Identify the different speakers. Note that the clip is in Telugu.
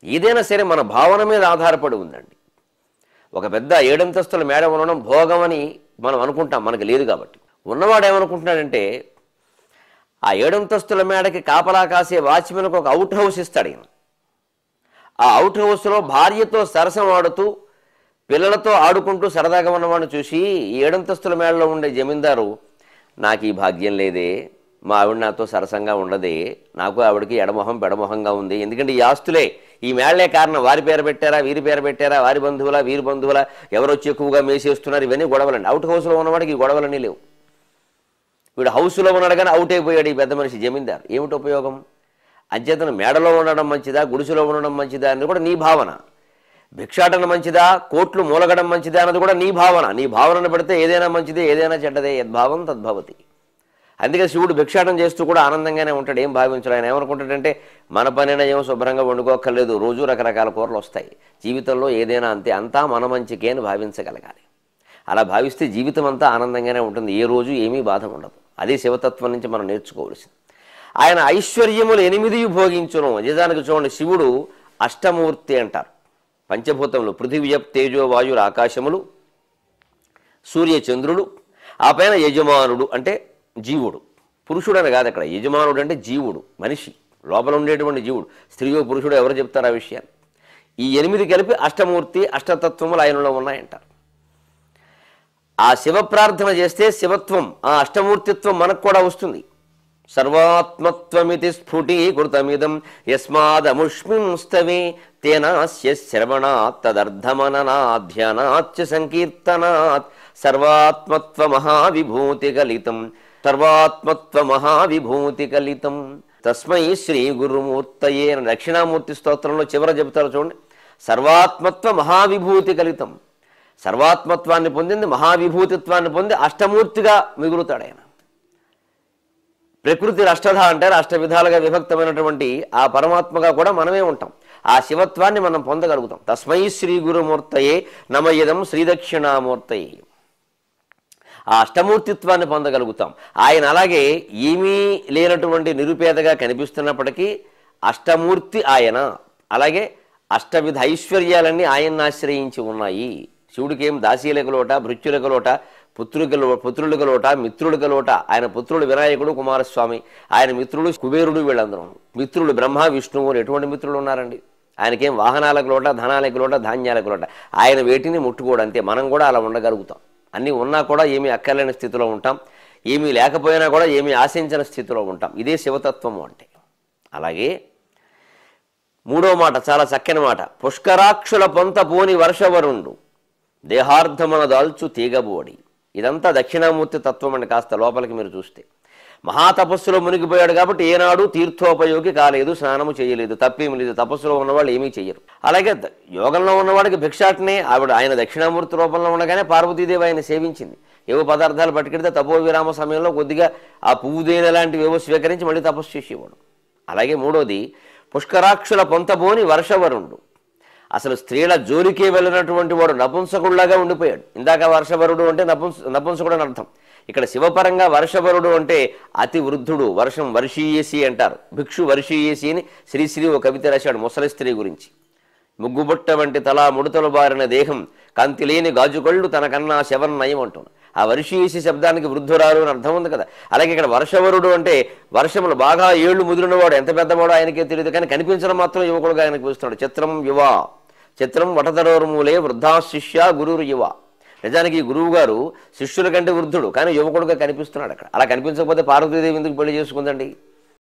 Speaker 1: ఏదైనా సరే మన భావన మీద ఆధారపడి ఉందండి. ఒక పెద్ద 7 అంతస్తుల మేడ ఉండడం భోగం అని మనం అనుకుంటాం, మనకు లేదు కాబట్టి. ఉన్నవాడు ఏమనుకుంటున్నాడంటే ఆ 7 అంతస్తుల మేడకి కాపలా కాసే వాచ్మెన్కు ఒక అవుట్ హౌస్ ఇస్తాడు ఈయన. ఆ అవుట్ హౌస్లో భార్యతో సరసం ఆడుతూ పిల్లలతో ఆడుకుంటూ సరదాగా ఉన్నవాడిని చూసి ఈ 7 అంతస్తుల మేడలో ఉండే జమీందారు, నాకు ఈ భాగ్యం లేదే, మా ఆవిడ నాతో సరసంగా ఉండదే, నాకు ఆవిడకి ఎడమొహం పెడమొహంగా ఉంది, ఎందుకంటే ఈ ఆస్తులే ఈ మేళ్లే కారణం, వారి పేరు పెట్టారా వీరి పేరు పెట్టారా, వారి బంధువుల వీరి బంధువుల, ఎవరొచ్చి ఎక్కువగా మేసేస్తున్నారు, ఇవన్నీ గొడవలండి. అవుట్ హౌస్లో ఉన్నవాడికి ఈ గొడవలన్నీ లేవు. వీడు హౌస్లో ఉన్నాడు కానీ అవుట్ అయిపోయాడు ఈ పెద్ద మనిషి జమీందారు. ఏమిటి ఉపయోగం? అంచేతను మేడలో ఉండడం మంచిదా గుడిసెలో ఉండడం మంచిదా అన్నది కూడా నీ భావన. భిక్షాటన మంచిదా కోట్లు మూలగడం మంచిదా అన్నది కూడా నీ భావన. నీ భావనను పెడితే ఏదైనా మంచిదే ఏదైనా చెడ్డదే, యద్భావం తద్భవతి. అందుకే శివుడు భిక్షాటం చేస్తూ కూడా ఆనందంగానే ఉంటాడు, ఏం భావించడు. ఆయన ఏమనుకుంటాడంటే మన పనైనా ఏమో శుభ్రంగా వండుకోక్కర్లేదు, రోజు రకరకాల కూరలు వస్తాయి, జీవితంలో ఏదైనా అంతే, అంతా మన మంచికే అని భావించగలగాలి. అలా భావిస్తే జీవితం అంతా ఆనందంగానే ఉంటుంది, ఏ రోజు ఏమీ బాధ ఉండదు. అదే శివతత్వం నుంచి మనం నేర్చుకోవలసింది. ఆయన ఐశ్వర్యములు 8 భోగించును. నిజానికి చూడండి, శివుడు అష్టమూర్తి అంటారు. పంచభూతములు పృథివీ తేజో వాయువుల ఆకాశములు, సూర్య చంద్రుడు, ఆ పైన యజమానుడు అంటే జీవుడు. పురుషుడు అని కాదు అక్కడ, యజమానుడు అంటే జీవుడు, మనిషి లోపల ఉండేటువంటి జీవుడు. స్త్రీయో పురుషుడు ఎవరు చెప్తారు ఆ విషయాన్ని? ఈ 8 కలిపి అష్టమూర్తి అష్టతత్వములు ఆయనలో ఉన్నాయంటారు. ఆ శివ ప్రార్థన చేస్తే శివత్వం, ఆ అష్టమూర్తిత్వం మనకు కూడా వస్తుంది. సర్వాత్మత్వమితి స్ఫుటీకృతమిదం యస్మాదముష్మింస్తవే తేనాస్య శ్రవణాత్ తదర్థమననాధ్యానాచ్చ సంకీర్తనాత్ సర్వాత్మత్వ మహావిభూతి కలితం సర్వాత్మత్వ మహావిభూతి కలితం తస్మై శ్రీ గురుమూర్తయే. దక్షిణామూర్తి స్తోత్రంలో చివర చెబుతారు చూడండి, సర్వాత్మత్వ మహావిభూతి కలితం. సర్వాత్మత్వాన్ని పొందింది, మహావిభూతిత్వాన్ని పొంది అష్టమూర్తిగా మిగులుతాడు ఆయన. ప్రకృతి అష్టధ అంటారు, అష్ట విధాలుగా విభక్తమైనటువంటి ఆ పరమాత్మగా కూడా మనమే ఉంటాం. ఆ శివత్వాన్ని మనం పొందగలుగుతాం. తస్మై శ్రీ గురుమూర్తయే నమయదం శ్రీదక్షిణామూర్తయే. ఆ అష్టమూర్తిత్వాన్ని పొందగలుగుతాం. ఆయన అలాగే ఏమీ లేనటువంటి నిరుపేదగా కనిపిస్తున్నప్పటికీ అష్టమూర్తి ఆయన. అలాగే అష్టవిధ ఐశ్వర్యాలన్నీ ఆయన్ని ఆశ్రయించి ఉన్నాయి. శివుడికి ఏం దాసీలకు లోట, భృత్యులకు లోట, పుత్రులకు లోట, మిత్రులకు లోట. ఆయన పుత్రుడు వినాయకుడు, కుమారస్వామి. ఆయన మిత్రుడు కుబేరుడు. వీళ్ళందరూ మిత్రుడు బ్రహ్మ విష్ణువు. ఎటువంటి మిత్రులు ఉన్నారండి? ఆయనకేం వాహనాలకు లోట, ధనాలకు లోట, ధాన్యాలకు లోట. ఆయన వేటిని ముట్టుకోడు, అంతే. మనం కూడా అలా ఉండగలుగుతాం. అన్నీ ఉన్నా కూడా ఏమీ అక్కర్లేని స్థితిలో ఉంటాం, ఏమీ లేకపోయినా కూడా ఏమీ ఆశించిన స్థితిలో ఉంటాం. ఇదే శివతత్వము అంటే. అలాగే 3వ మాట చాలా చక్కని మాట, పుష్కరాక్షుల పొంత పోని వర్షవరుండు దేహార్థమున దాల్చు తీగబోడి. ఇదంతా దక్షిణామూర్తి తత్వం అని. కాస్త లోపలికి మీరు చూస్తే మహాతపస్సులో మునిగిపోయాడు కాబట్టి ఏనాడు తీర్థోపయోగి కాలేదు, స్నానము చేయలేదు, తప్పేమి లేదు. తపస్సులో ఉన్నవాళ్ళు ఏమీ చెయ్యరు. అలాగే యోగంలో ఉన్నవాడికి భిక్షాటనే. ఆయన దక్షిణామూర్తి రూపంలో ఉండగానే పార్వతీదేవి ఆయన సేవించింది. ఏవో పదార్థాలు పట్టుకెడితే తపో విరామ సమయంలో కొద్దిగా ఆ పువ్వుదేన లాంటివి ఏవో స్వీకరించి మళ్ళీ తపస్సు చేసేవాడు. అలాగే 3వది పుష్కరాక్షుల పొంతబోని వర్షవరుండు. అసలు స్త్రీల జోలికే వెళ్ళినటువంటి వాడు నపుంసకుడిలాగా ఉండిపోయాడు. ఇందాక వర్షవరుడు అంటే నపుంసకుడు అని అర్థం. ఇక్కడ శివపరంగా వర్షవరుడు అంటే అతి వృద్ధుడు, వర్షం వర్షీయేసి అంటారు. భిక్షు వర్షీయేసి అని శ్రీశ్రీ ఒక కవిత రాశాడు ముసలి స్త్రీ గురించి. ముగ్గుబుట్ట వంటి తలా ముడతలు బారిన దేహం, కాంతి లేని గాజుకళ్ళు తనకన్నా శవన్ నయం అంటున్నాడు. ఆ వర్షీయేసి శబ్దానికి వృద్ధురాలు అని అర్థం ఉంది కదా. అలాగే ఇక్కడ వర్షవరుడు అంటే వర్షములు బాగా ఏళ్లు ముదిరినవాడు, ఎంత పెద్దవాడో ఆయనకే తెలియదు, కానీ కనిపించడం మాత్రం యువకుడుగా ఆయనకు పిలుస్తున్నాడు. చిత్రం యువ చిత్రం వటతరోర్మూలే వృద్ధా శిష్య గురురు యువ. నిజానికి ఈ గురువు గారు శిష్యుల కంటే వృద్ధుడు, కానీ యువకుడుగా కనిపిస్తున్నాడు అక్కడ. అలా కనిపించకపోతే పార్వతీదేవి ఎందుకు పెళ్లి చేసుకుందండి?